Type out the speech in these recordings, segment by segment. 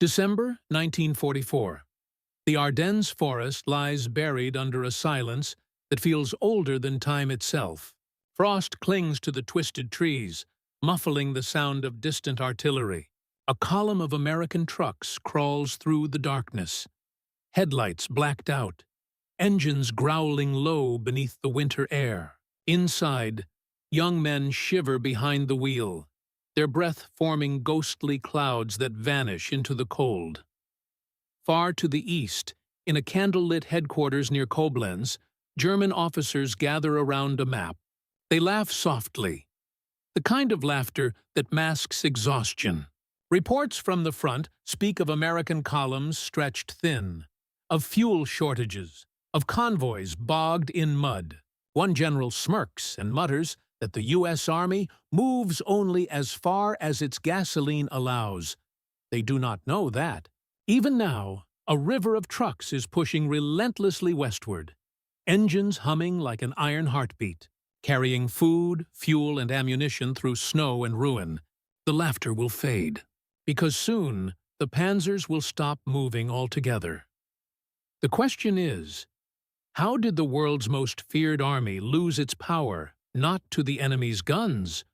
December 1944. The Ardennes forest lies buried under a silence that feels older than time itself. Frost clings to the twisted trees, muffling the sound of distant artillery. A column of American trucks crawls through the darkness. Headlights blacked out, engines growling low beneath the winter air. Inside, young men shiver behind the wheel, their breath forming ghostly clouds that vanish into the cold. Far to the east, in a candlelit headquarters near Koblenz, German officers gather around a map. They laugh softly, the kind of laughter that masks exhaustion. Reports from the front speak of American columns stretched thin, of fuel shortages, of convoys bogged in mud. One general smirks and mutters that the U.S. Army moves only as far as its gasoline allows. They do not know that. Even now, a river of trucks is pushing relentlessly westward, engines humming like an iron heartbeat, carrying food, fuel, and ammunition through snow and ruin. The laughter will fade, because soon the panzers will stop moving altogether. The question is, how did the world's most feared army lose its power, not to the enemy's guns,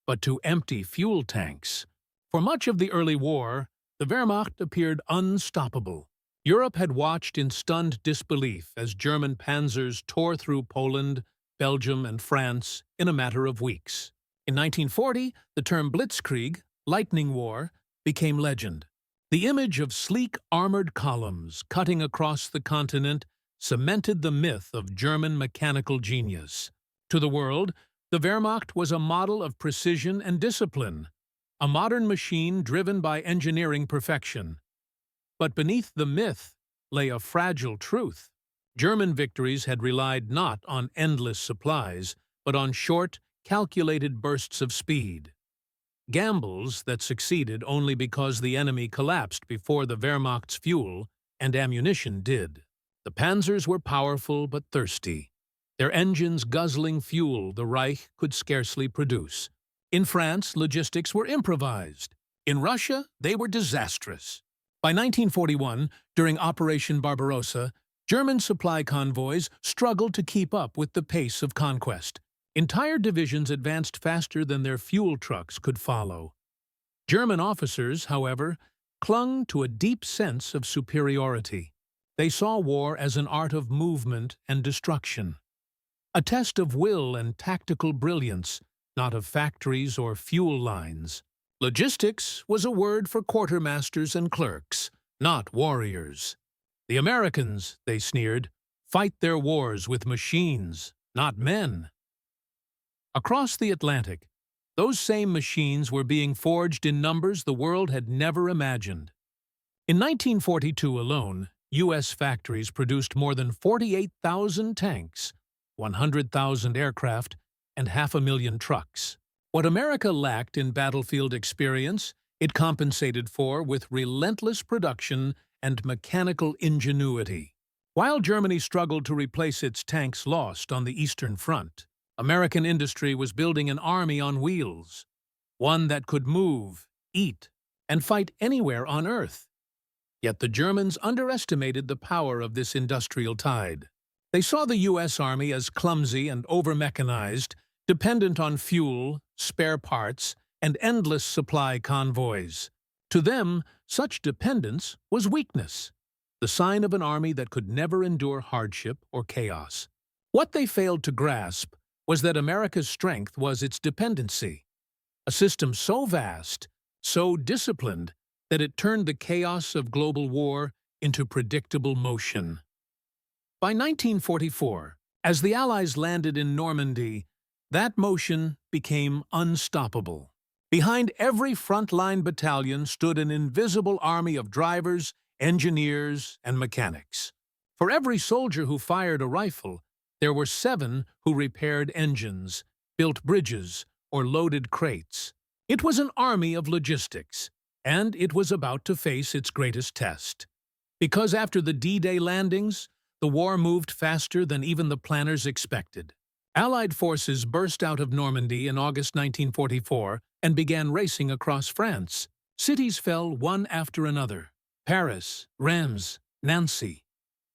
but to empty fuel tanks? For much of the early war, the Wehrmacht appeared unstoppable. Europe had watched in stunned disbelief as German panzers tore through Poland, Belgium, and France in a matter of weeks. In 1940, the term Blitzkrieg, lightning war, became legend. The image of sleek armored columns cutting across the continent cemented the myth of German mechanical genius. To the world, the Wehrmacht was a model of precision and discipline, a modern machine driven by engineering perfection. But beneath the myth lay a fragile truth. German victories had relied not on endless supplies, but on short, calculated bursts of speed. Gambles that succeeded only because the enemy collapsed before the Wehrmacht's fuel and ammunition did. The panzers were powerful but thirsty, their engines guzzling fuel the Reich could scarcely produce. In France, logistics were improvised. In Russia, they were disastrous. By 1941, during Operation Barbarossa, German supply convoys struggled to keep up with the pace of conquest. Entire divisions advanced faster than their fuel trucks could follow. German officers, however, clung to a deep sense of superiority. They saw war as an art of movement and destruction, a test of will and tactical brilliance, not of factories or fuel lines. Logistics was a word for quartermasters and clerks, not warriors. The Americans, they sneered, fight their wars with machines, not men. Across the Atlantic, those same machines were being forged in numbers the world had never imagined. In 1942 alone, U.S. factories produced more than 48,000 tanks, 100,000 aircraft, and 500,000 trucks. What America lacked in battlefield experience, it compensated for with relentless production and mechanical ingenuity. While Germany struggled to replace its tanks lost on the Eastern Front, American industry was building an army on wheels, one that could move, eat, and fight anywhere on Earth. Yet the Germans underestimated the power of this industrial tide. They saw the U.S. Army as clumsy and over-mechanized, dependent on fuel, spare parts, and endless supply convoys. To them, such dependence was weakness, the sign of an army that could never endure hardship or chaos. What they failed to grasp was that America's strength was its dependency, a system so vast, so disciplined, that it turned the chaos of global war into predictable motion. By 1944, as the Allies landed in Normandy, that motion became unstoppable. Behind every frontline battalion stood an invisible army of drivers, engineers, and mechanics. For every soldier who fired a rifle, there were 7 who repaired engines, built bridges, or loaded crates. It was an army of logistics, and it was about to face its greatest test. Because after the D-Day landings, the war moved faster than even the planners expected. Allied forces burst out of Normandy in August 1944 and began racing across France. Cities fell one after another. Paris, Reims, Nancy.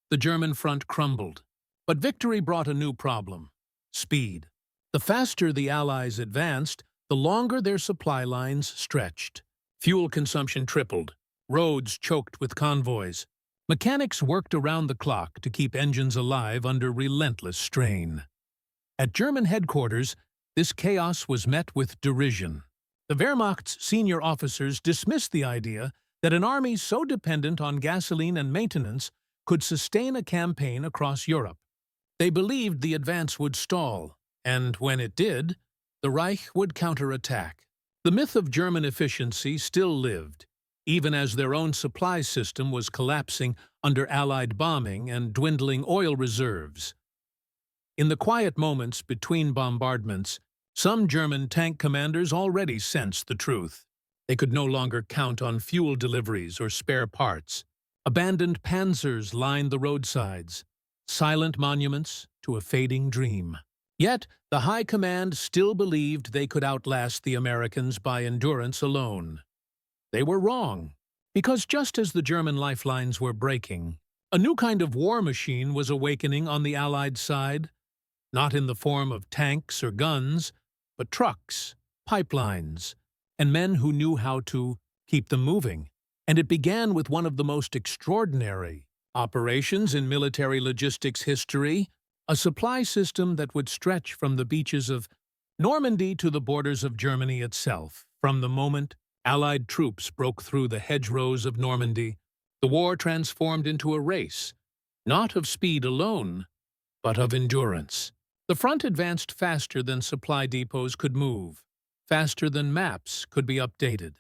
The German front crumbled. But victory brought a new problem: speed. The faster the Allies advanced, the longer their supply lines stretched. Fuel consumption tripled. Roads choked with convoys. Mechanics worked around the clock to keep engines alive under relentless strain. At German headquarters, this chaos was met with derision. The Wehrmacht's senior officers dismissed the idea that an army so dependent on gasoline and maintenance could sustain a campaign across Europe. They believed the advance would stall, and when it did, the Reich would counterattack. The myth of German efficiency still lived, even as their own supply system was collapsing under Allied bombing and dwindling oil reserves. In the quiet moments between bombardments, some German tank commanders already sensed the truth. They could no longer count on fuel deliveries or spare parts. Abandoned panzers lined the roadsides, silent monuments to a fading dream. Yet, the High Command still believed they could outlast the Americans by endurance alone. They were wrong, because just as the German lifelines were breaking, a new kind of war machine was awakening on the Allied side, not in the form of tanks or guns, but trucks, pipelines, and men who knew how to keep them moving. And it began with one of the most extraordinary operations in military logistics history, a supply system that would stretch from the beaches of Normandy to the borders of Germany itself. From the moment Allied troops broke through the hedgerows of Normandy, the war transformed into a race, not of speed alone, but of endurance. The front advanced faster than supply depots could move, faster than maps could be updated.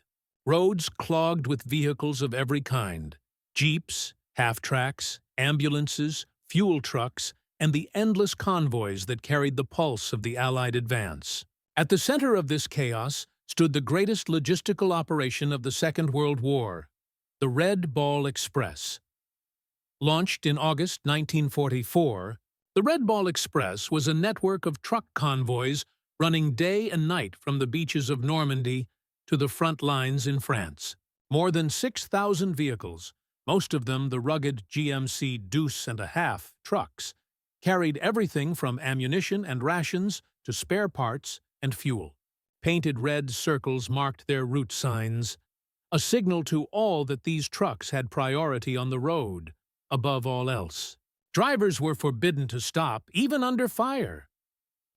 Roads clogged with vehicles of every kind: jeeps, half-tracks, ambulances, fuel trucks, and the endless convoys that carried the pulse of the Allied advance. At the center of this chaos stood the greatest logistical operation of the Second World War, the Red Ball Express. Launched in August 1944, the Red Ball Express was a network of truck convoys running day and night from the beaches of Normandy to the front lines in France. More than 6,000 vehicles, most of them the rugged GMC Deuce and a Half trucks, carried everything from ammunition and rations to spare parts and fuel. Painted red circles marked their route signs, a signal to all that these trucks had priority on the road, above all else. Drivers were forbidden to stop, even under fire.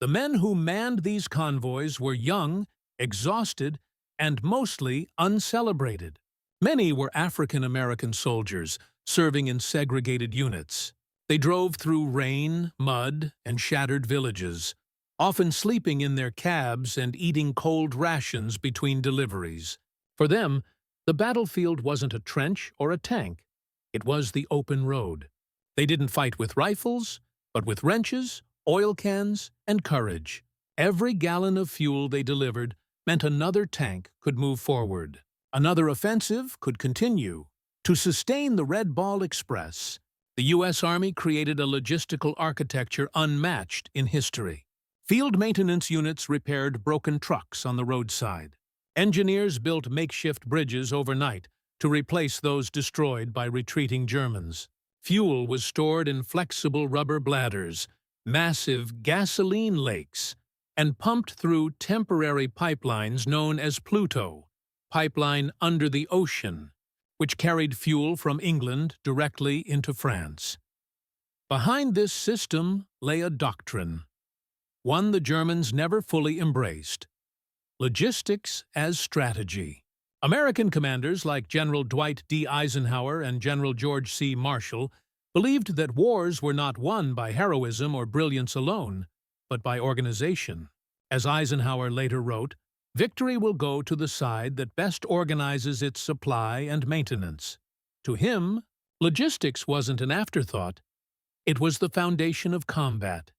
The men who manned these convoys were young, exhausted, and mostly uncelebrated. Many were African-American soldiers serving in segregated units. They drove through rain, mud, and shattered villages, often sleeping in their cabs and eating cold rations between deliveries. For them, the battlefield wasn't a trench or a tank. It was the open road. They didn't fight with rifles, but with wrenches, oil cans, and courage. Every gallon of fuel they delivered meant another tank could move forward. Another offensive could continue. To sustain the Red Ball Express, the U.S. Army created a logistical architecture unmatched in history. Field maintenance units repaired broken trucks on the roadside. Engineers built makeshift bridges overnight to replace those destroyed by retreating Germans. Fuel was stored in flexible rubber bladders, massive gasoline lakes, and pumped through temporary pipelines known as Pluto, pipeline under the ocean, which carried fuel from England directly into France. Behind this system lay a doctrine, one the Germans never fully embraced: logistics as strategy. American commanders like General Dwight D. Eisenhower and General George C. Marshall believed that wars were not won by heroism or brilliance alone, but by organization. As Eisenhower later wrote, "Victory will go to the side that best organizes its supply and maintenance." To him, logistics wasn't an afterthought. It was the foundation of combat.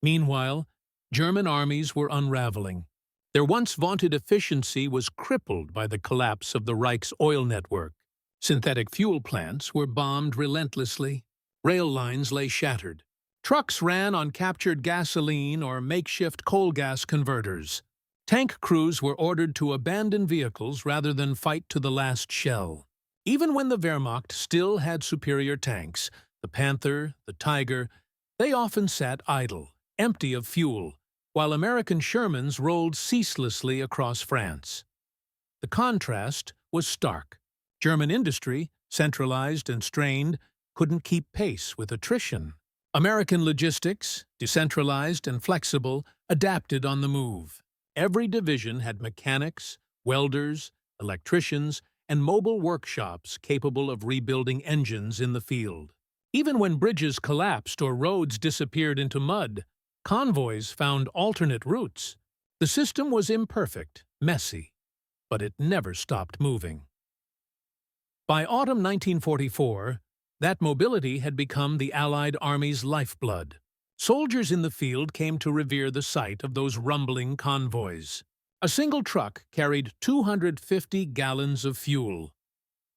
Meanwhile, German armies were unraveling. Their once vaunted efficiency was crippled by the collapse of the Reich's oil network. Synthetic fuel plants were bombed relentlessly. Rail lines lay shattered. Trucks ran on captured gasoline or makeshift coal gas converters. Tank crews were ordered to abandon vehicles rather than fight to the last shell. Even when the Wehrmacht still had superior tanks, the Panther, the Tiger, they often sat idle, empty of fuel, while American Shermans rolled ceaselessly across France. The contrast was stark. German industry, centralized and strained, couldn't keep pace with attrition. American logistics, decentralized and flexible, adapted on the move. Every division had mechanics, welders, electricians, and mobile workshops capable of rebuilding engines in the field. Even when bridges collapsed or roads disappeared into mud, convoys found alternate routes. The system was imperfect, messy, but it never stopped moving. By autumn 1944, that mobility had become the Allied Army's lifeblood. Soldiers in the field came to revere the sight of those rumbling convoys. A single truck carried 250 gallons of fuel,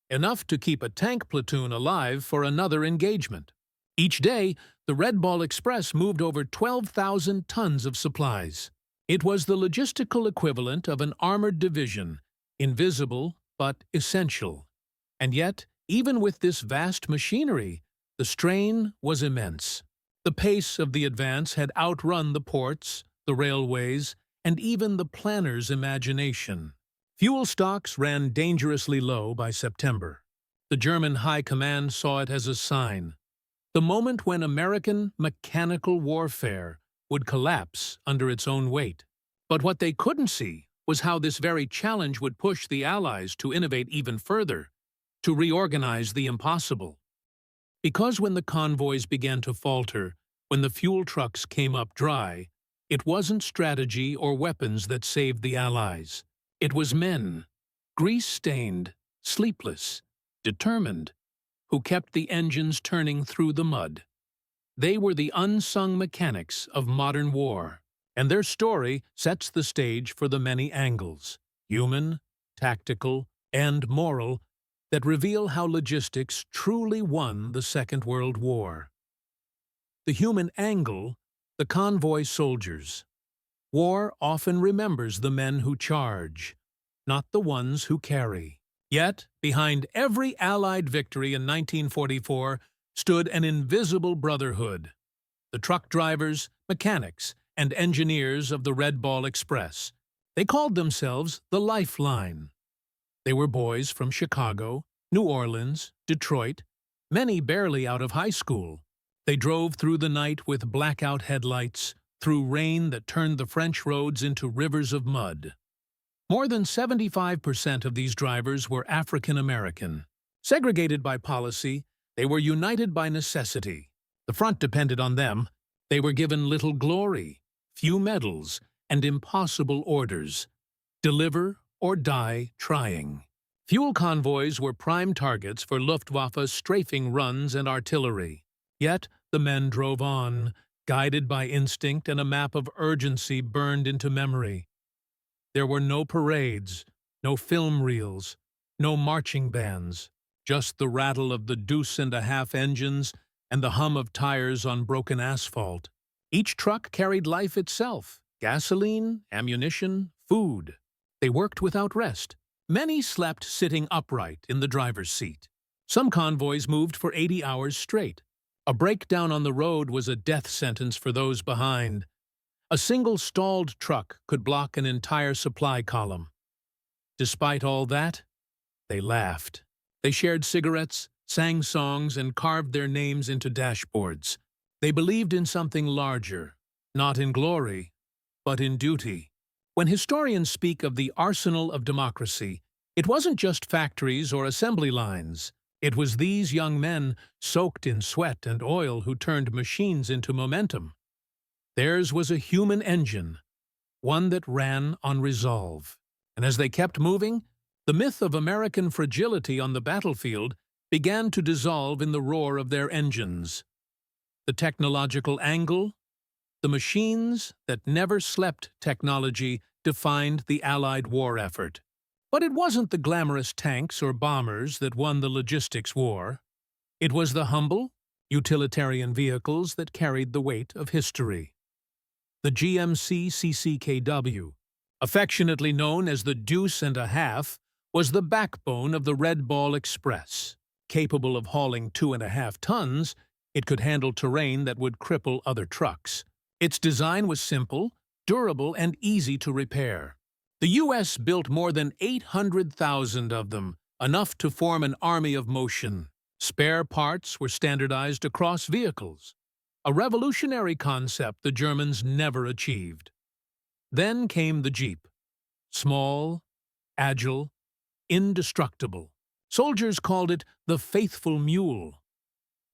enough to keep a tank platoon alive for another engagement. Each day, the Red Ball Express moved over 12,000 tons of supplies. It was the logistical equivalent of an armored division, invisible but essential. And yet, even with this vast machinery, the strain was immense. The pace of the advance had outrun the ports, the railways, and even the planners' imagination. Fuel stocks ran dangerously low by September. The German High Command saw it as a sign. The moment when American mechanical warfare would collapse under its own weight. But what they couldn't see was how this very challenge would push the Allies to innovate even further, to reorganize the impossible. Because when the convoys began to falter, when the fuel trucks came up dry, it wasn't strategy or weapons that saved the Allies. It was men, grease-stained, sleepless, determined, who kept the engines turning through the mud. They were the unsung mechanics of modern war, and their story sets the stage for the many angles, human, tactical, and moral, that reveal how logistics truly won the Second World War. The human angle, the convoy soldiers. War often remembers the men who charge, not the ones who carry. Yet, behind every Allied victory in 1944 stood an invisible brotherhood. The truck drivers, mechanics, and engineers of the Red Ball Express. They called themselves the Lifeline. They were boys from Chicago, New Orleans, Detroit, many barely out of high school. They drove through the night with blackout headlights, through rain that turned the French roads into rivers of mud. More than 75% of these drivers were African American. Segregated by policy, they were united by necessity. The front depended on them. They were given little glory, few medals, and impossible orders. Deliver or die trying. Fuel convoys were prime targets for Luftwaffe's strafing runs and artillery. Yet the men drove on, guided by instinct and a map of urgency burned into memory. There were no parades, no film reels, no marching bands, just the rattle of the deuce-and-a-half engines and the hum of tires on broken asphalt. Each truck carried life itself, gasoline, ammunition, food. They worked without rest. Many slept sitting upright in the driver's seat. Some convoys moved for 80 hours straight. A breakdown on the road was a death sentence for those behind. A single stalled truck could block an entire supply column. Despite all that, they laughed. They shared cigarettes, sang songs, and carved their names into dashboards. They believed in something larger, not in glory, but in duty. When historians speak of the arsenal of democracy, it wasn't just factories or assembly lines. It was these young men, soaked in sweat and oil, who turned machines into momentum. Theirs was a human engine, one that ran on resolve. And as they kept moving, the myth of American fragility on the battlefield began to dissolve in the roar of their engines. The technological angle, the machines that never slept technology, defined the Allied war effort. But it wasn't the glamorous tanks or bombers that won the logistics war. It was the humble, utilitarian vehicles that carried the weight of history. The GMC CCKW, affectionately known as the Deuce and a Half, was the backbone of the Red Ball Express. Capable of hauling 2.5 tons, it could handle terrain that would cripple other trucks. Its design was simple, durable, and easy to repair. The U.S. built more than 800,000 of them, enough to form an army of motion. Spare parts were standardized across vehicles, a revolutionary concept the Germans never achieved. Then came the Jeep. Small, agile, indestructible. Soldiers called it the faithful mule.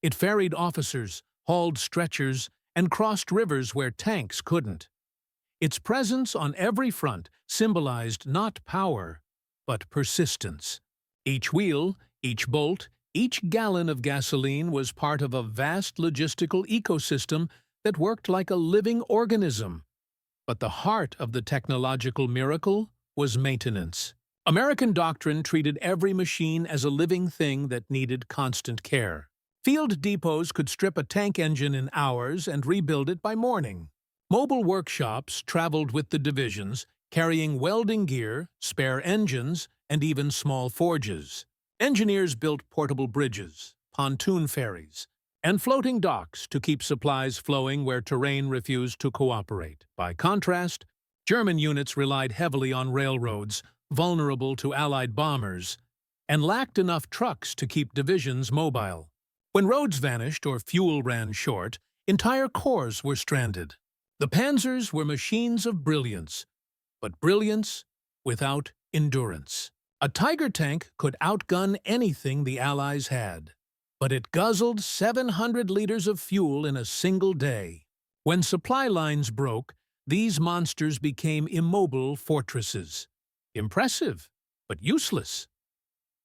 It ferried officers, hauled stretchers, and crossed rivers where tanks couldn't. Its presence on every front symbolized not power, but persistence. Each wheel, each bolt, each gallon of gasoline was part of a vast logistical ecosystem that worked like a living organism. But the heart of the technological miracle was maintenance. American doctrine treated every machine as a living thing that needed constant care. Field depots could strip a tank engine in hours and rebuild it by morning. Mobile workshops traveled with the divisions, carrying welding gear, spare engines, and even small forges. Engineers built portable bridges, pontoon ferries, and floating docks to keep supplies flowing where terrain refused to cooperate. By contrast, German units relied heavily on railroads, vulnerable to Allied bombers, and lacked enough trucks to keep divisions mobile. When roads vanished or fuel ran short, entire corps were stranded. The panzers were machines of brilliance, but brilliance without endurance. A Tiger tank could outgun anything the Allies had, but it guzzled 700 liters of fuel in a single day. When supply lines broke, these monsters became immobile fortresses. Impressive, but useless.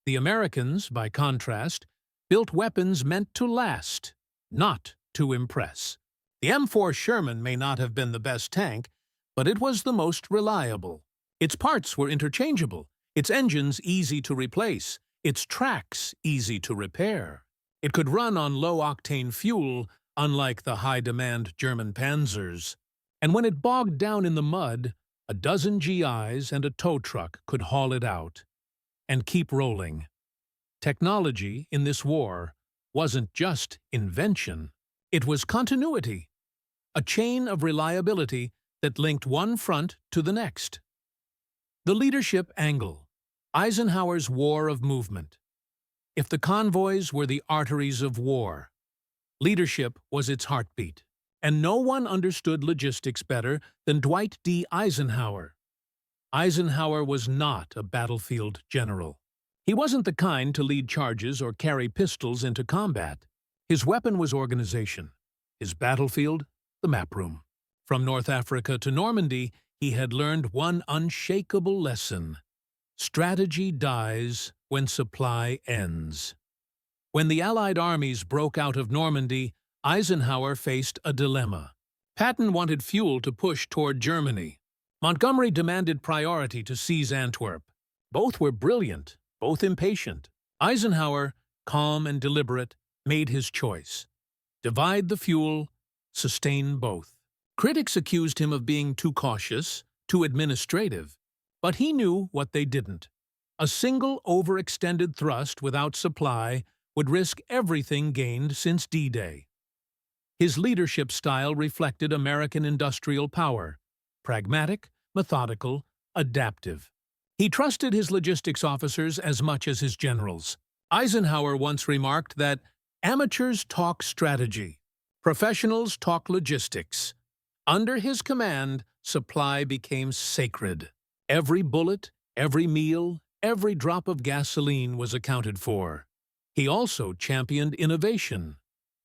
The Americans, by contrast, built weapons meant to last, not to impress. The M4 Sherman may not have been the best tank, but it was the most reliable. Its parts were interchangeable, its engines easy to replace, its tracks easy to repair. It could run on low-octane fuel, unlike the high-demand German panzers. And when it bogged down in the mud, a dozen GIs and a tow truck could haul it out and keep rolling. Technology in this war wasn't just invention, it was continuity, a chain of reliability that linked one front to the next. The leadership angle, Eisenhower's war of movement. If the convoys were the arteries of war, leadership was its heartbeat. And no one understood logistics better than Dwight D. Eisenhower. Eisenhower was not a battlefield general. He wasn't the kind to lead charges or carry pistols into combat. His weapon was organization. His battlefield, the map room. From North Africa to Normandy, he had learned one unshakable lesson. Strategy dies when supply ends. When the Allied armies broke out of Normandy, Eisenhower faced a dilemma. Patton wanted fuel to push toward Germany. Montgomery demanded priority to seize Antwerp. Both were brilliant, both impatient. Eisenhower, calm and deliberate, made his choice. Divide the fuel, sustain both. Critics accused him of being too cautious, too administrative, but he knew what they didn't. A single overextended thrust without supply would risk everything gained since D-Day. His leadership style reflected American industrial power, pragmatic, methodical, adaptive. He trusted his logistics officers as much as his generals. Eisenhower once remarked that amateurs talk strategy, professionals talk logistics. Under his command, supply became sacred. Every bullet, every meal, every drop of gasoline was accounted for. He also championed innovation,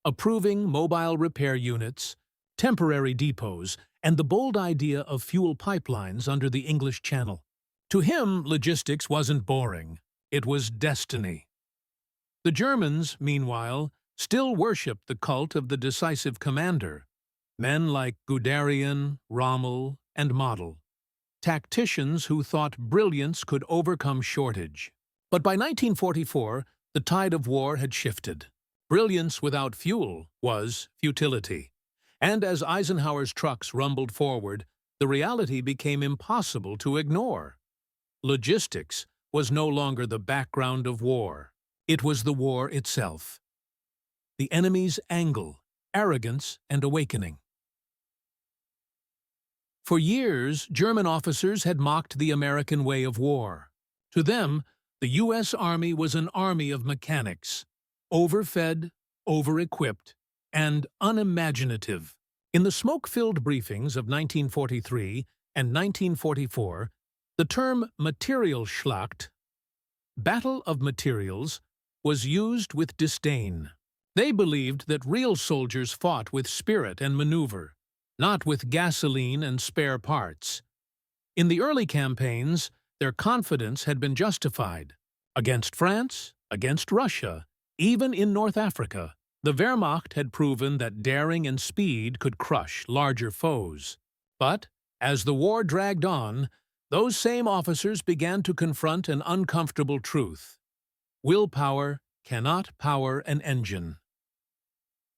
approving mobile repair units, temporary depots, and the bold idea of fuel pipelines under the English Channel. To him, logistics wasn't boring. It was destiny. The Germans, meanwhile, still worshipped the cult of the decisive commander. Men like Guderian, Rommel, and Model. Tacticians who thought brilliance could overcome shortage. But by 1944, the tide of war had shifted. Brilliance without fuel was futility. And as Eisenhower's trucks rumbled forward, the reality became impossible to ignore. Logistics was no longer the background of war. It was the war itself. The enemy's angle, arrogance, and awakening. For years, German officers had mocked the American way of war. To them, the U.S. Army was an army of mechanics, overfed, over-equipped, and unimaginative. In the smoke-filled briefings of 1943 and 1944, the term Materialschlacht, battle of materials, was used with disdain. They believed that real soldiers fought with spirit and maneuver, not with gasoline and spare parts. In the early campaigns, their confidence had been justified. Against France, against Russia, even in North Africa, the Wehrmacht had proven that daring and speed could crush larger foes. But, as the war dragged on, those same officers began to confront an uncomfortable truth. Willpower cannot power an engine.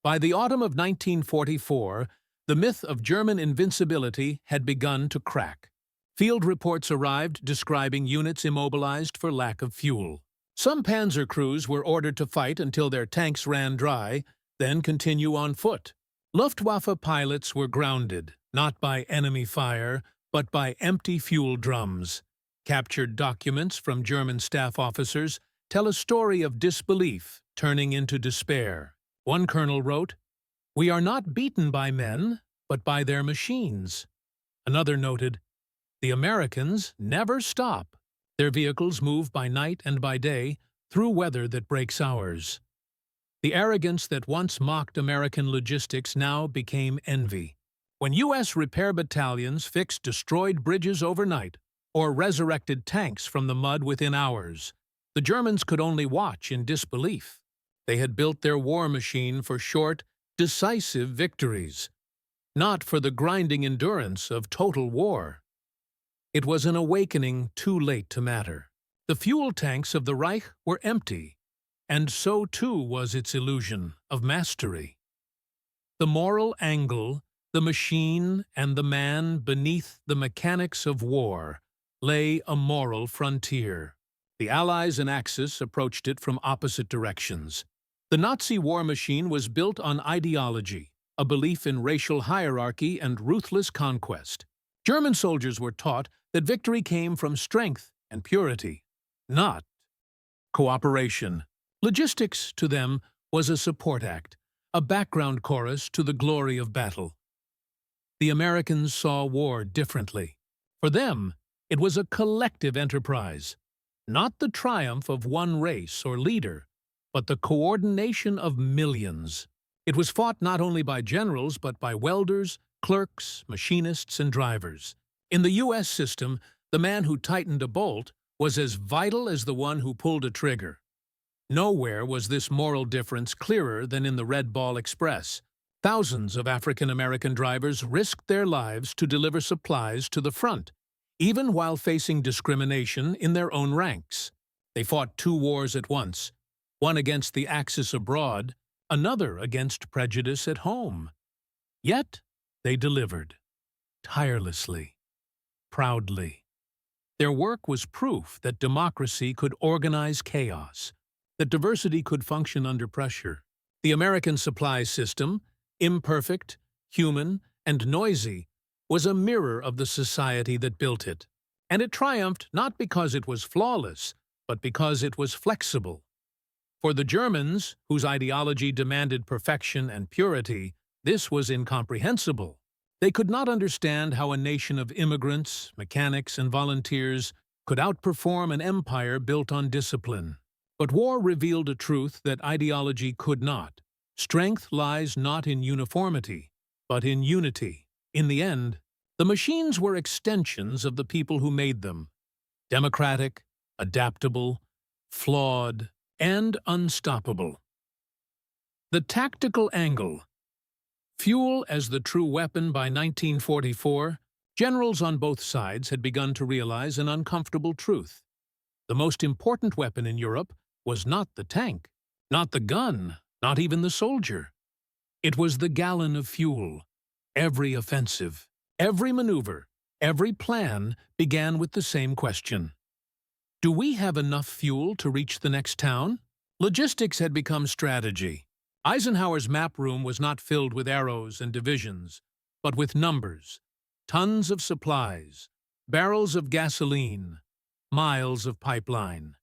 By the autumn of 1944, the myth of German invincibility had begun to crack. Field reports arrived describing units immobilized for lack of fuel. Some panzer crews were ordered to fight until their tanks ran dry, then continue on foot. Luftwaffe pilots were grounded, not by enemy fire, but by empty fuel drums. Captured documents from German staff officers tell a story of disbelief turning into despair. One colonel wrote, "We are not beaten by men, but by their machines." Another noted, "The Americans never stop. Their vehicles move by night and by day, through weather that breaks ours." The arrogance that once mocked American logistics now became envy. When U.S. repair battalions fixed destroyed bridges overnight, or resurrected tanks from the mud within hours, the Germans could only watch in disbelief. They had built their war machine for short, decisive victories, not for the grinding endurance of total war. It was an awakening too late to matter. The fuel tanks of the Reich were empty, and so too was its illusion of mastery. The moral angle, the machine, and the man beneath the mechanics of war lay a moral frontier. The Allies and Axis approached it from opposite directions. The Nazi war machine was built on ideology, a belief in racial hierarchy and ruthless conquest. German soldiers were taught that victory came from strength and purity, not cooperation. Logistics, to them, was a support act, a background chorus to the glory of battle. The Americans saw war differently. For them, it was a collective enterprise, not the triumph of one race or leader, but the coordination of millions. It was fought not only by generals but by welders, clerks, machinists, and drivers. In the U.S. system, the man who tightened a bolt was as vital as the one who pulled a trigger. Nowhere was this moral difference clearer than in the Red Ball Express. Thousands of African-American drivers risked their lives to deliver supplies to the front, even while facing discrimination in their own ranks. They fought two wars at once, one against the Axis abroad, another against prejudice at home. Yet they delivered, tirelessly, proudly. Their work was proof that democracy could organize chaos, that diversity could function under pressure. The American supply system, imperfect, human, and noisy, was a mirror of the society that built it. And it triumphed not because it was flawless, but because it was flexible. For the Germans, whose ideology demanded perfection and purity, this was incomprehensible. They could not understand how a nation of immigrants, mechanics, and volunteers could outperform an empire built on discipline. But war revealed a truth that ideology could not. Strength lies not in uniformity, but in unity. In the end, the machines were extensions of the people who made them. Democratic, adaptable, flawed, and unstoppable. The tactical angle. Fuel as the true weapon by 1944, generals on both sides had begun to realize an uncomfortable truth. The most important weapon in Europe was not the tank, not the gun, not even the soldier. It was the gallon of fuel. Every offensive, every maneuver, every plan began with the same question. Do we have enough fuel to reach the next town? Logistics had become strategy. Eisenhower's map room was not filled with arrows and divisions, but with numbers, tons of supplies, barrels of gasoline, miles of pipeline.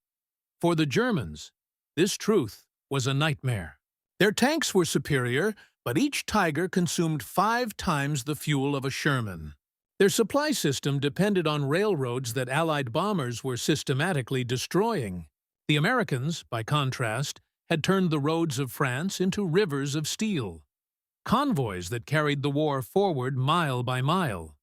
For the Germans, this truth was a nightmare. Their tanks were superior, but each Tiger consumed 5 times the fuel of a Sherman. Their supply system depended on railroads that Allied bombers were systematically destroying. The Americans, by contrast, had turned the roads of France into rivers of steel, convoys that carried the war forward mile by mile.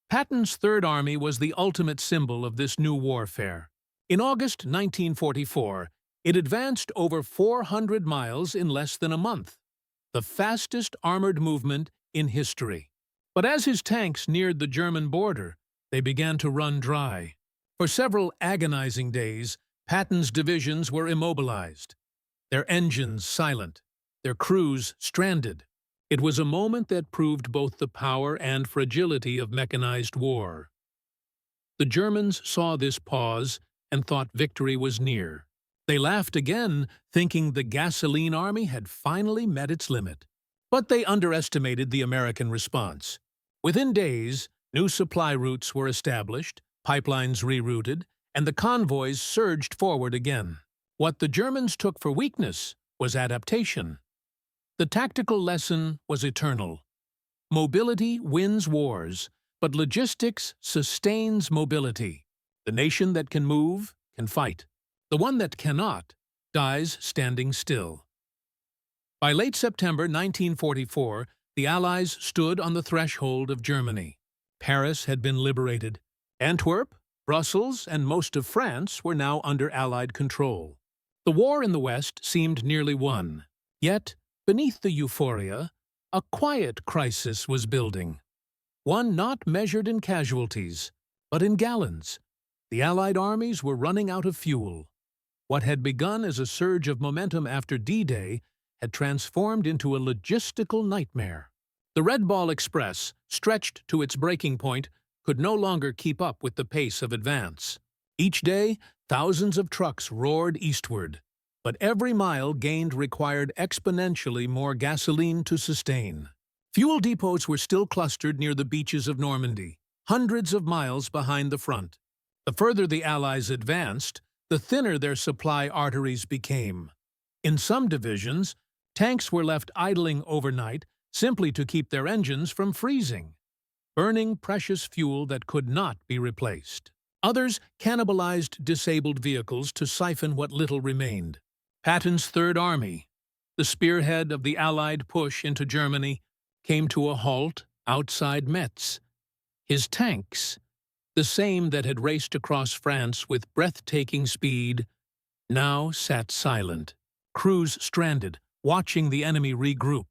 Patton's Third Army was the ultimate symbol of this new warfare. In August 1944, it advanced over 400 miles in less than a month, the fastest armored movement in history. But as his tanks neared the German border, they began to run dry. For several agonizing days, Patton's divisions were immobilized, their engines silent, their crews stranded. It was a moment that proved both the power and fragility of mechanized war. The Germans saw this pause and thought victory was near. They laughed again, thinking the gasoline army had finally met its limit. But they underestimated the American response. Within days, new supply routes were established, pipelines rerouted, and the convoys surged forward again. What the Germans took for weakness was adaptation. The tactical lesson was eternal. Mobility wins wars, but logistics sustains mobility. The nation that can move can fight. The one that cannot dies standing still. By late September 1944, the Allies stood on the threshold of Germany. Paris had been liberated. Antwerp, Brussels, and most of France were now under Allied control. The war in the West seemed nearly won. Yet, beneath the euphoria, a quiet crisis was building. One not measured in casualties, but in gallons. The Allied armies were running out of fuel. What had begun as a surge of momentum after D-Day had transformed into a logistical nightmare. The Red Ball Express, stretched to its breaking point, could no longer keep up with the pace of advance. Each day, thousands of trucks roared eastward, but every mile gained required exponentially more gasoline to sustain. Fuel depots were still clustered near the beaches of Normandy, hundreds of miles behind the front. The further the Allies advanced, the thinner their supply arteries became. In some divisions, tanks were left idling overnight simply to keep their engines from freezing, burning precious fuel that could not be replaced. Others cannibalized disabled vehicles to siphon what little remained. Patton's Third Army, the spearhead of the Allied push into Germany, came to a halt outside Metz. His tanks, the same that had raced across France with breathtaking speed, now sat silent, crews stranded, watching the enemy regroup.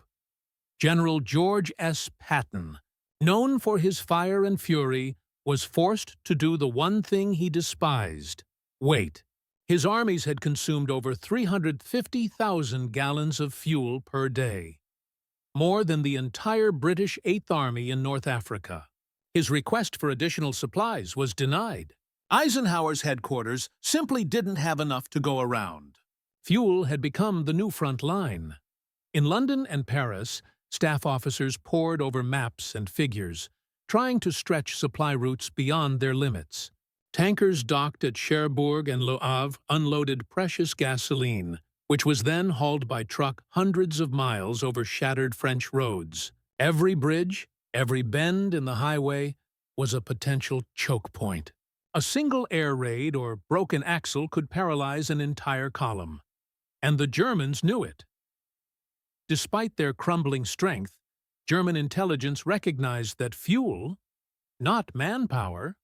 General George S. Patton, known for his fire and fury, was forced to do the one thing he despised: wait. His armies had consumed over 350,000 gallons of fuel per day, more than the entire British Eighth Army in North Africa. His request for additional supplies was denied. Eisenhower's headquarters simply didn't have enough to go around. Fuel had become the new front line. In London and Paris, staff officers pored over maps and figures, trying to stretch supply routes beyond their limits. Tankers docked at Cherbourg and Le Havre unloaded precious gasoline, which was then hauled by truck hundreds of miles over shattered French roads. Every bridge, every bend in the highway was a potential choke point. A single air raid or broken axle could paralyze an entire column. And the Germans knew it. Despite their crumbling strength, German intelligence recognized that fuel, not manpower,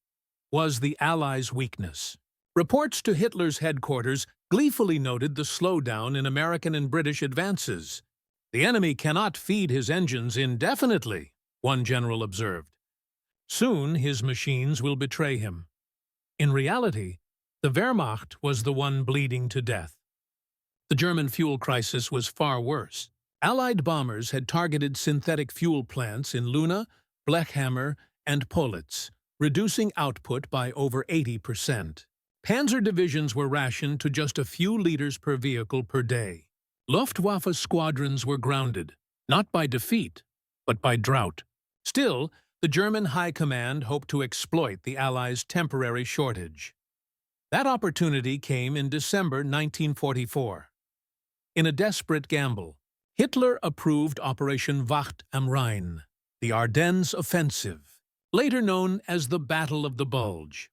was the Allies' weakness. Reports to Hitler's headquarters gleefully noted the slowdown in American and British advances. "The enemy cannot feed his engines indefinitely," one general observed. "Soon his machines will betray him." In reality, the Wehrmacht was the one bleeding to death. The German fuel crisis was far worse. Allied bombers had targeted synthetic fuel plants in Luna, Blechhammer, and Politz, reducing output by over 80%. Panzer divisions were rationed to just a few liters per vehicle per day. Luftwaffe squadrons were grounded, not by defeat, but by drought. Still, the German High Command hoped to exploit the Allies' temporary shortage. That opportunity came in December 1944. In a desperate gamble, Hitler approved Operation Wacht am Rhein, the Ardennes Offensive, later known as the Battle of the Bulge.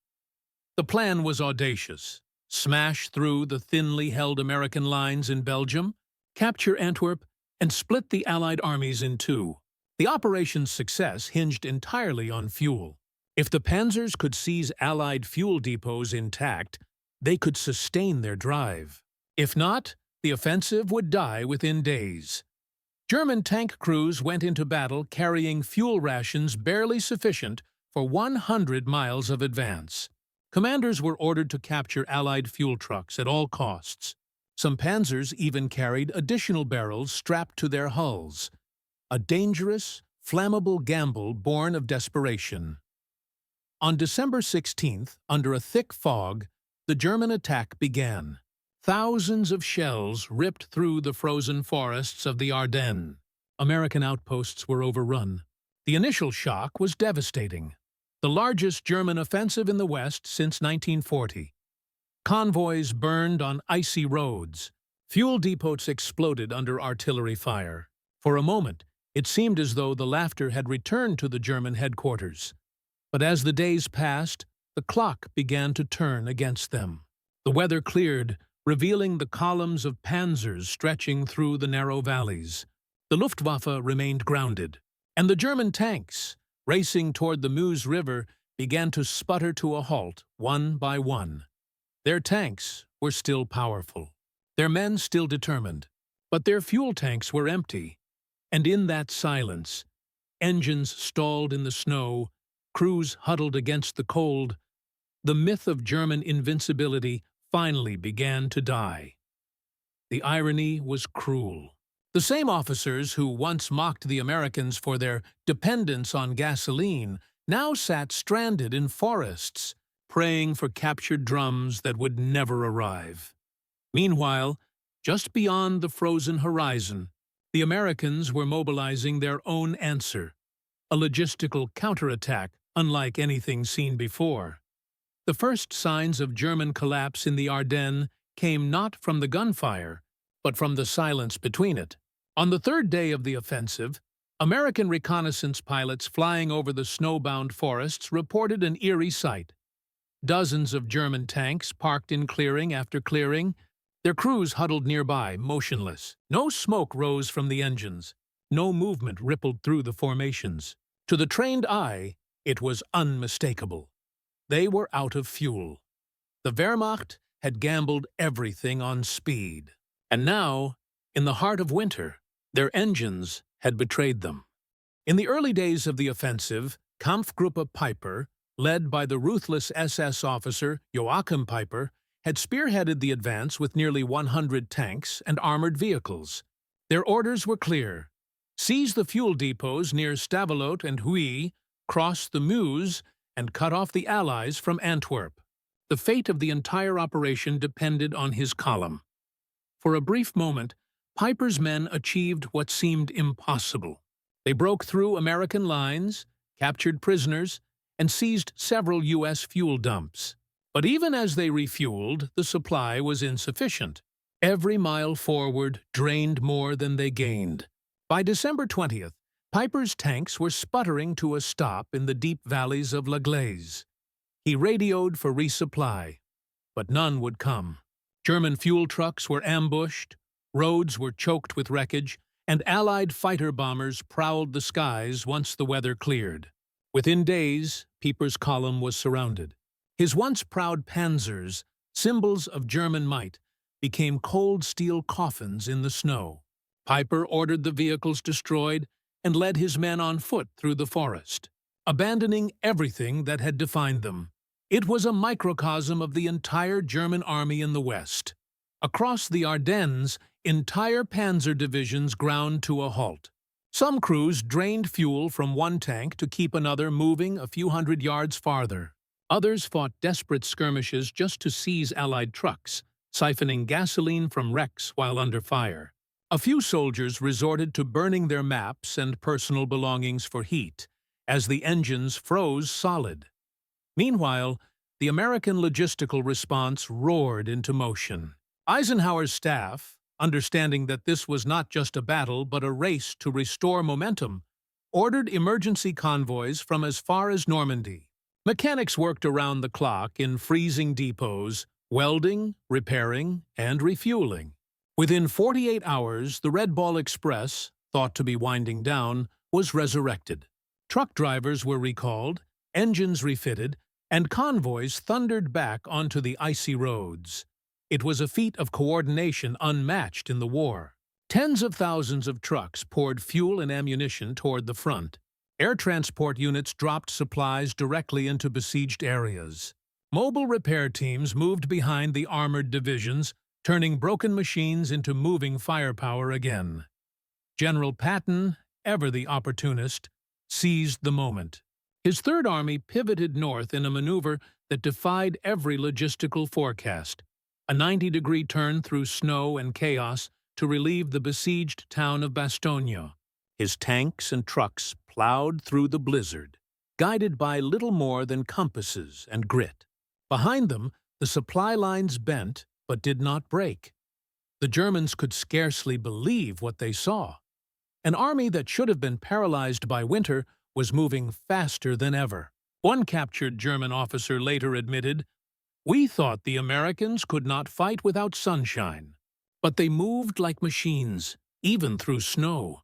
The plan was audacious: smash through the thinly held American lines in Belgium, capture Antwerp, and split the Allied armies in two. The operation's success hinged entirely on fuel. If the panzers could seize Allied fuel depots intact, they could sustain their drive. If not, the offensive would die within days. German tank crews went into battle carrying fuel rations barely sufficient for 100 miles of advance. Commanders were ordered to capture Allied fuel trucks at all costs. Some panzers even carried additional barrels strapped to their hulls. A dangerous, flammable gamble born of desperation. On December 16th, under a thick fog, the German attack began. Thousands of shells ripped through the frozen forests of the Ardennes. American outposts were overrun. The initial shock was devastating. The largest German offensive in the West since 1940. Convoys burned on icy roads. Fuel depots exploded under artillery fire. For a moment, it seemed as though the laughter had returned to the German headquarters. But as the days passed, the clock began to turn against them. The weather cleared, revealing the columns of panzers stretching through the narrow valleys. The Luftwaffe remained grounded, and the German tanks, racing toward the Meuse River, began to sputter to a halt, one by one. Their tanks were still powerful, their men still determined, but their fuel tanks were empty. And in that silence, engines stalled in the snow, crews huddled against the cold, the myth of German invincibility finally began to die. The irony was cruel. The same officers who once mocked the Americans for their dependence on gasoline now sat stranded in forests, praying for captured drums that would never arrive. Meanwhile, just beyond the frozen horizon, the Americans were mobilizing their own answer, a logistical counterattack unlike anything seen before. The first signs of German collapse in the Ardennes came not from the gunfire, but from the silence between it. On the third day of the offensive, American reconnaissance pilots flying over the snowbound forests reported an eerie sight. Dozens of German tanks parked in clearing after clearing, their crews huddled nearby, motionless. No smoke rose from the engines. No movement rippled through the formations. To the trained eye, it was unmistakable. They were out of fuel. The Wehrmacht had gambled everything on speed. And now, in the heart of winter, their engines had betrayed them. In the early days of the offensive, Kampfgruppe Peiper, led by the ruthless SS officer Joachim Peiper, had spearheaded the advance with nearly 100 tanks and armored vehicles. Their orders were clear: seize the fuel depots near Stavelot and Huy, cross the Meuse, and cut off the Allies from Antwerp. The fate of the entire operation depended on his column. For a brief moment, Peiper's men achieved what seemed impossible. They broke through American lines, captured prisoners, and seized several U.S. fuel dumps. But even as they refueled, the supply was insufficient. Every mile forward drained more than they gained. By December 20th, Peiper's tanks were sputtering to a stop in the deep valleys of La Glaise. He radioed for resupply, but none would come. German fuel trucks were ambushed, roads were choked with wreckage, and Allied fighter bombers prowled the skies once the weather cleared. Within days, Peiper's column was surrounded. His once proud panzers, symbols of German might, became cold steel coffins in the snow. Peiper ordered the vehicles destroyed and led his men on foot through the forest, abandoning everything that had defined them. It was a microcosm of the entire German army in the West. Across the Ardennes, entire panzer divisions ground to a halt. Some crews drained fuel from one tank to keep another moving a few hundred yards farther. Others fought desperate skirmishes just to seize Allied trucks, siphoning gasoline from wrecks while under fire. A few soldiers resorted to burning their maps and personal belongings for heat, as the engines froze solid. Meanwhile, the American logistical response roared into motion. Eisenhower's staff, understanding that this was not just a battle but a race to restore momentum, ordered emergency convoys from as far as Normandy. Mechanics worked around the clock in freezing depots, welding, repairing, and refueling. Within 48 hours, the Red Ball Express, thought to be winding down, was resurrected. Truck drivers were recalled, engines refitted, and convoys thundered back onto the icy roads. It was a feat of coordination unmatched in the war. Tens of thousands of trucks poured fuel and ammunition toward the front. Air transport units dropped supplies directly into besieged areas. Mobile repair teams moved behind the armored divisions, turning broken machines into moving firepower again. General Patton, ever the opportunist, seized the moment. His Third Army pivoted north in a maneuver that defied every logistical forecast, a 90-degree turn through snow and chaos to relieve the besieged town of Bastogne. His tanks and trucks plowed through the blizzard, guided by little more than compasses and grit. Behind them, the supply lines bent but did not break. The Germans could scarcely believe what they saw. An army that should have been paralyzed by winter was moving faster than ever. One captured German officer later admitted, "We thought the Americans could not fight without sunshine, but they moved like machines, even through snow."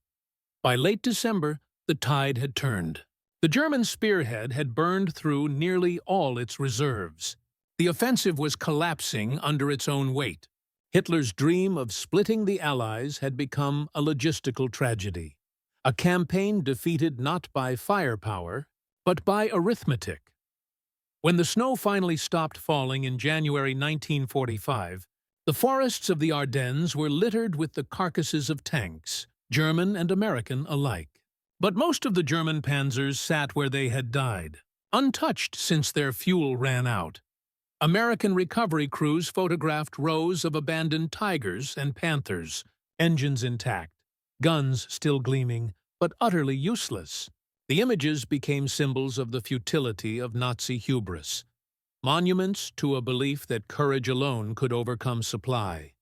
By late December, the tide had turned. The German spearhead had burned through nearly all its reserves. The offensive was collapsing under its own weight. Hitler's dream of splitting the Allies had become a logistical tragedy. A campaign defeated not by firepower, but by arithmetic. When the snow finally stopped falling in January 1945, the forests of the Ardennes were littered with the carcasses of tanks, German and American alike. But most of the German panzers sat where they had died, untouched since their fuel ran out. American recovery crews photographed rows of abandoned Tigers and Panthers, engines intact, guns still gleaming, but utterly useless. The images became symbols of the futility of Nazi hubris, monuments to a belief that courage alone could overcome supply.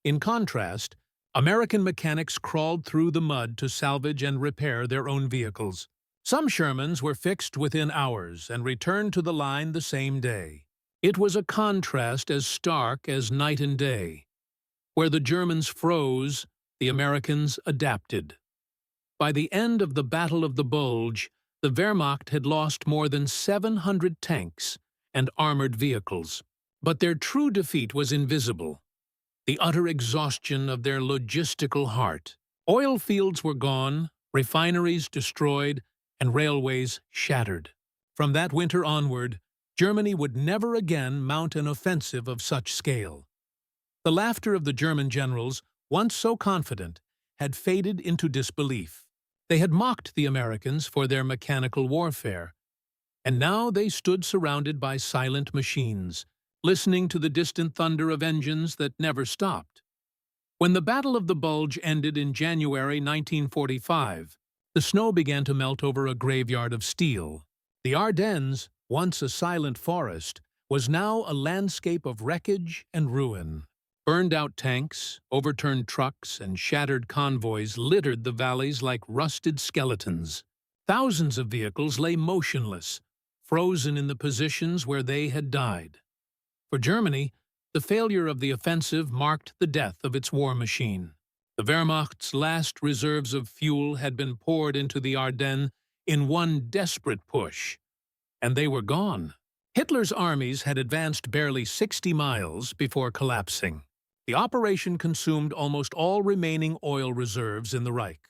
In contrast, American mechanics crawled through the mud to salvage and repair their own vehicles. Some Shermans were fixed within hours and returned to the line the same day. It was a contrast as stark as night and day. Where the Germans froze, the Americans adapted. By the end of the Battle of the Bulge, the Wehrmacht had lost more than 700 tanks and armored vehicles. But their true defeat was invisible. The utter exhaustion of their logistical heart. Oil fields were gone, refineries destroyed, and railways shattered. From that winter onward, Germany would never again mount an offensive of such scale. The laughter of the German generals, once so confident, had faded into disbelief. They had mocked the Americans for their mechanical warfare, and now they stood surrounded by silent machines, listening to the distant thunder of engines that never stopped. When the Battle of the Bulge ended in January 1945, the snow began to melt over a graveyard of steel. The Ardennes, once a silent forest, was now a landscape of wreckage and ruin. Burned-out tanks, overturned trucks, and shattered convoys littered the valleys like rusted skeletons. Thousands of vehicles lay motionless, frozen in the positions where they had died. For Germany, the failure of the offensive marked the death of its war machine. The Wehrmacht's last reserves of fuel had been poured into the Ardennes in one desperate push, and they were gone. Hitler's armies had advanced barely 60 miles before collapsing. The operation consumed almost all remaining oil reserves in the Reich.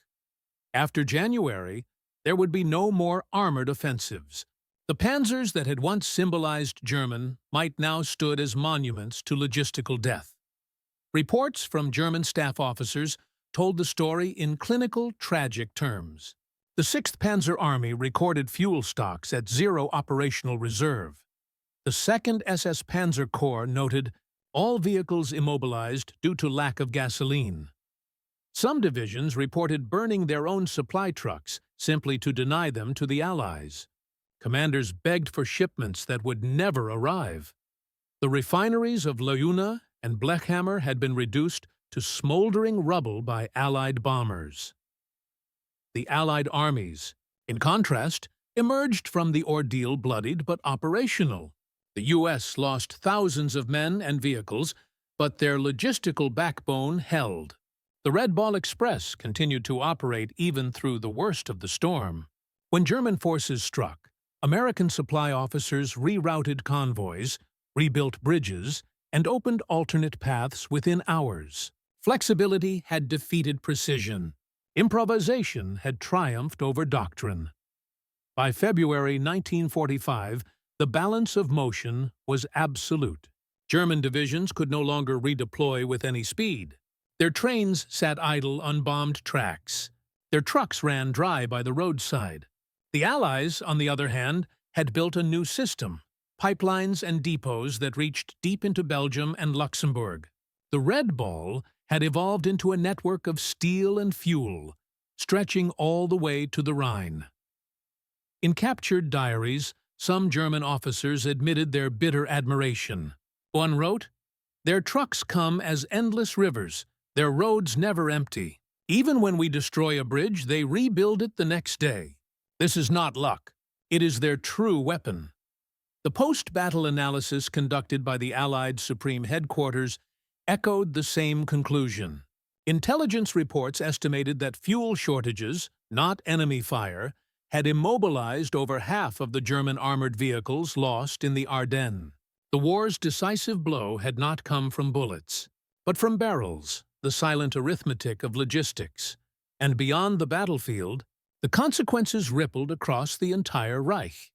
After January, there would be no more armored offensives. The panzers that had once symbolized German might now stood as monuments to logistical death. Reports from German staff officers told the story in clinical, tragic terms. The 6th Panzer Army recorded fuel stocks at 0 operational reserve. The 2nd SS Panzer Corps noted all vehicles immobilized due to lack of gasoline. Some divisions reported burning their own supply trucks simply to deny them to the Allies. Commanders begged for shipments that would never arrive. The refineries of Leuna and Blechhammer had been reduced to smoldering rubble by Allied bombers. The Allied armies, in contrast, emerged from the ordeal bloodied but operational. The U.S. lost thousands of men and vehicles, but their logistical backbone held. The Red Ball Express continued to operate even through the worst of the storm. When German forces struck, American supply officers rerouted convoys, rebuilt bridges, and opened alternate paths within hours. Flexibility had defeated precision. Improvisation had triumphed over doctrine. By February 1945, the balance of motion was absolute. German divisions could no longer redeploy with any speed. Their trains sat idle on bombed tracks. Their trucks ran dry by the roadside. The Allies, on the other hand, had built a new system, pipelines and depots that reached deep into Belgium and Luxembourg. The Red Ball had evolved into a network of steel and fuel, stretching all the way to the Rhine. In captured diaries, some German officers admitted their bitter admiration. One wrote, "Their trucks come as endless rivers, their roads never empty. Even when we destroy a bridge, they rebuild it the next day. This is not luck. It is their true weapon." The post-battle analysis conducted by the Allied Supreme Headquarters echoed the same conclusion. Intelligence reports estimated that fuel shortages, not enemy fire, had immobilized over half of the German armored vehicles lost in the Ardennes. The war's decisive blow had not come from bullets, but from barrels, the silent arithmetic of logistics. And beyond the battlefield, the consequences rippled across the entire Reich.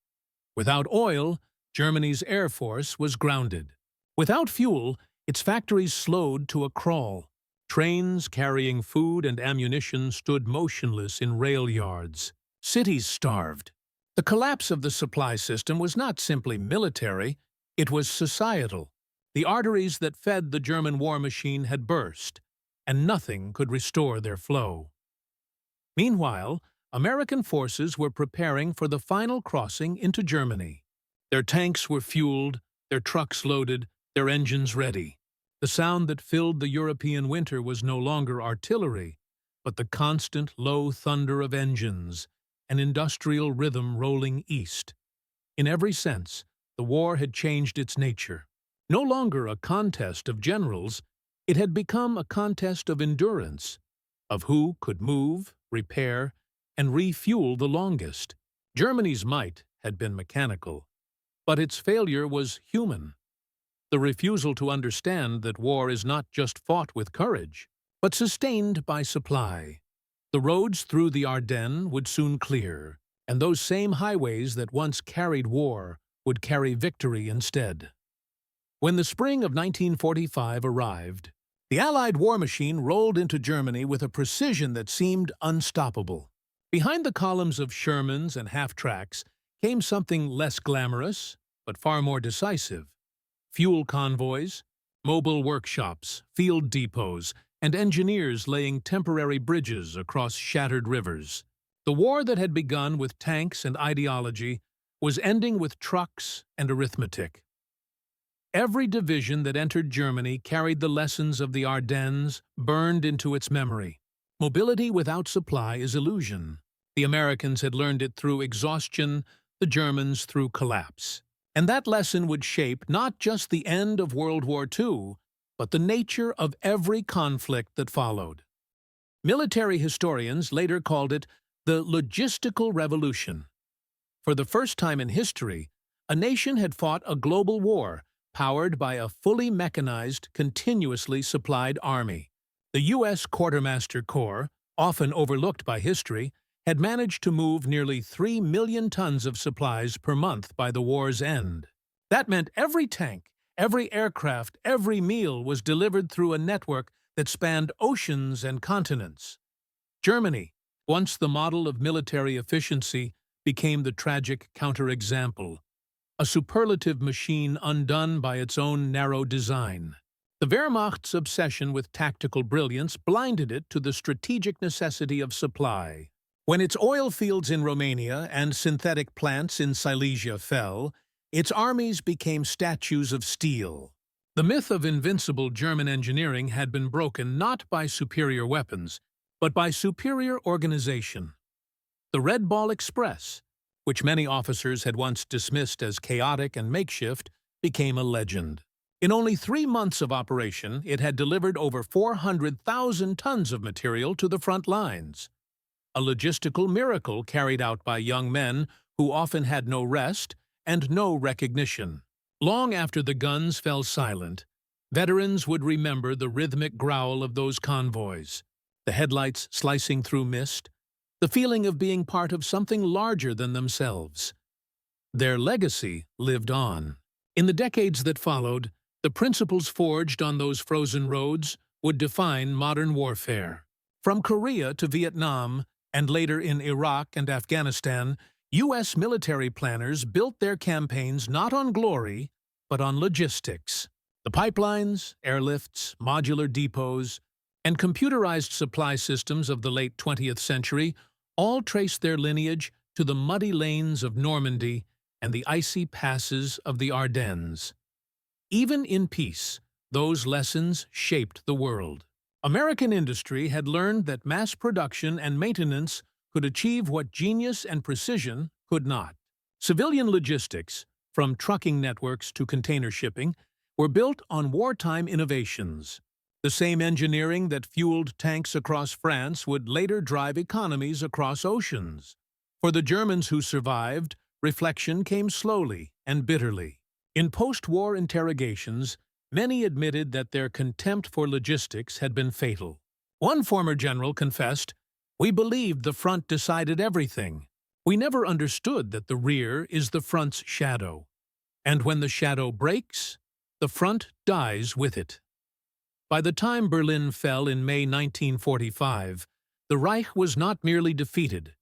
Without oil, Germany's air force was grounded. Without fuel, its factories slowed to a crawl. Trains carrying food and ammunition stood motionless in rail yards. Cities starved. The collapse of the supply system was not simply military, it was societal. The arteries that fed the German war machine had burst, and nothing could restore their flow. Meanwhile, American forces were preparing for the final crossing into Germany. Their tanks were fueled, their trucks loaded, their engines ready. The sound that filled the European winter was no longer artillery, but the constant low thunder of engines, an industrial rhythm rolling east. In every sense, the war had changed its nature. No longer a contest of generals, it had become a contest of endurance, of who could move, repair, and refuel the longest. Germany's might had been mechanical, but its failure was human. The refusal to understand that war is not just fought with courage, but sustained by supply. The roads through the Ardennes would soon clear, and those same highways that once carried war would carry victory instead. When the spring of 1945 arrived, the Allied war machine rolled into Germany with a precision that seemed unstoppable. Behind the columns of Shermans and half-tracks came something less glamorous, but far more decisive. Fuel convoys, mobile workshops, field depots, and engineers laying temporary bridges across shattered rivers. The war that had begun with tanks and ideology was ending with trucks and arithmetic. Every division that entered Germany carried the lessons of the Ardennes burned into its memory. Mobility without supply is illusion. The Americans had learned it through exhaustion, the Germans through collapse. And that lesson would shape not just the end of World War II, but the nature of every conflict that followed. Military historians later called it the logistical revolution. For the first time in history, a nation had fought a global war powered by a fully mechanized, continuously supplied army. The U.S. Quartermaster Corps, often overlooked by history, had managed to move nearly 3 million tons of supplies per month by the war's end. That meant every tank, every aircraft, every meal was delivered through a network that spanned oceans and continents. Germany, once the model of military efficiency, became the tragic counterexample. a superlative machine undone by its own narrow design. The Wehrmacht's obsession with tactical brilliance blinded it to the strategic necessity of supply. When its oil fields in Romania and synthetic plants in Silesia fell, its armies became statues of steel. The myth of invincible German engineering had been broken not by superior weapons, but by superior organization. The Red Ball Express, which many officers had once dismissed as chaotic and makeshift, became a legend. In only 3 months of operation, it had delivered over 400,000 tons of material to the front lines. A logistical miracle carried out by young men who often had no rest and no recognition. Long after the guns fell silent, veterans would remember the rhythmic growl of those convoys, the headlights slicing through mist, the feeling of being part of something larger than themselves. Their legacy lived on. In the decades that followed, the principles forged on those frozen roads would define modern warfare. From Korea to Vietnam, and later in Iraq and Afghanistan, U.S. military planners built their campaigns not on glory, but on logistics. The pipelines, airlifts, modular depots, and computerized supply systems of the late 20th century all trace their lineage to the muddy lanes of Normandy and the icy passes of the Ardennes. Even in peace, those lessons shaped the world. American industry had learned that mass production and maintenance could achieve what genius and precision could not. Civilian logistics, from trucking networks to container shipping, were built on wartime innovations. The same engineering that fueled tanks across France would later drive economies across oceans. For the Germans who survived, reflection came slowly and bitterly. In post-war interrogations, many admitted that their contempt for logistics had been fatal. One former general confessed, "We believed the front decided everything. We never understood that the rear is the front's shadow. And when the shadow breaks, the front dies with it." By the time Berlin fell in May 1945, the Reich was not merely defeated.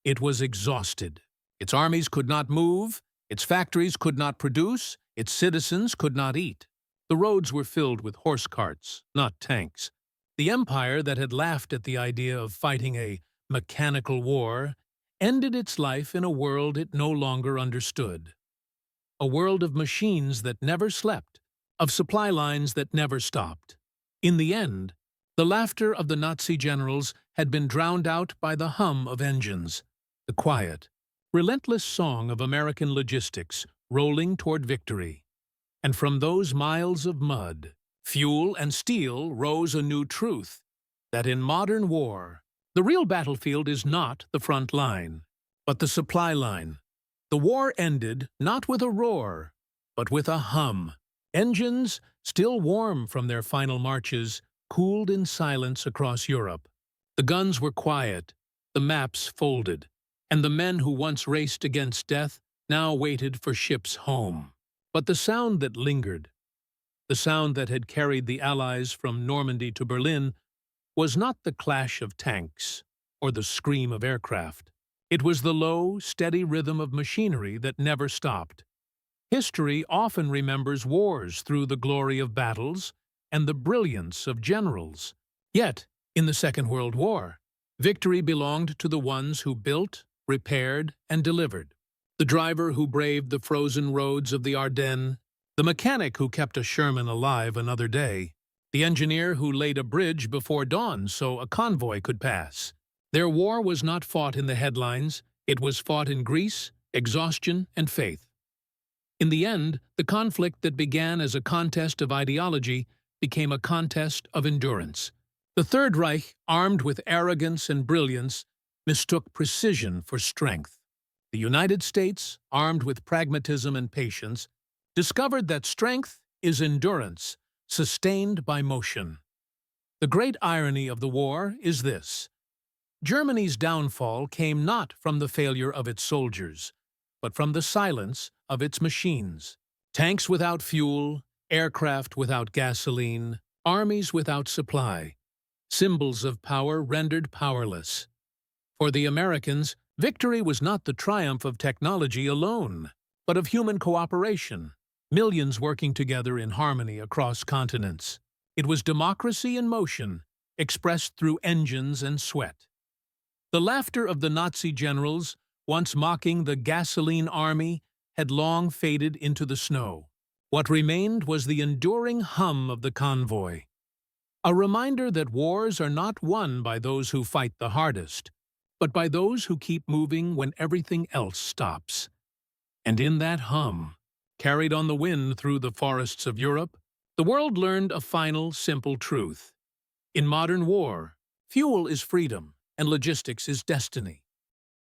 It was exhausted. Its armies could not move, its factories could not produce, its citizens could not eat. The roads were filled with horse carts, not tanks. The empire that had laughed at the idea of fighting a mechanical war ended its life in a world it no longer understood. A world of machines that never slept, of supply lines that never stopped. In the end, the laughter of the Nazi generals had been drowned out by the hum of engines, the quiet, relentless song of American logistics rolling toward victory. And from those miles of mud, fuel and steel rose a new truth, that in modern war, the real battlefield is not the front line, but the supply line. The war ended not with a roar, but with a hum. Engines, still warm from their final marches, cooled in silence across Europe. The guns were quiet, the maps folded, and the men who once raced against death now waited for ships home. But the sound that lingered, the sound that had carried the Allies from Normandy to Berlin, was not the clash of tanks or the scream of aircraft. It was the low, steady rhythm of machinery that never stopped. History often remembers wars through the glory of battles and the brilliance of generals. Yet, in the Second World War, victory belonged to the ones who built, repaired, and delivered. The driver who braved the frozen roads of the Ardennes, the mechanic who kept a Sherman alive another day, the engineer who laid a bridge before dawn so a convoy could pass. Their war was not fought in the headlines, it was fought in grease, exhaustion, and faith. In the end, the conflict that began as a contest of ideology became a contest of endurance. The Third Reich, armed with arrogance and brilliance, mistook precision for strength. The United States, armed with pragmatism and patience, discovered that strength is endurance, sustained by motion. The great irony of the war is this: Germany's downfall came not from the failure of its soldiers, but from the silence of its machines. Tanks without fuel, aircraft without gasoline, armies without supply. Symbols of power rendered powerless. For the Americans, victory was not the triumph of technology alone, but of human cooperation, millions working together in harmony across continents. It was democracy in motion, expressed through engines and sweat. The laughter of the Nazi generals, once mocking the gasoline army, had long faded into the snow. What remained was the enduring hum of the convoy, a reminder that wars are not won by those who fight the hardest, but by those who keep moving when everything else stops. And in that hum, carried on the wind through the forests of Europe, the world learned a final, simple truth. In modern war, fuel is freedom and logistics is destiny.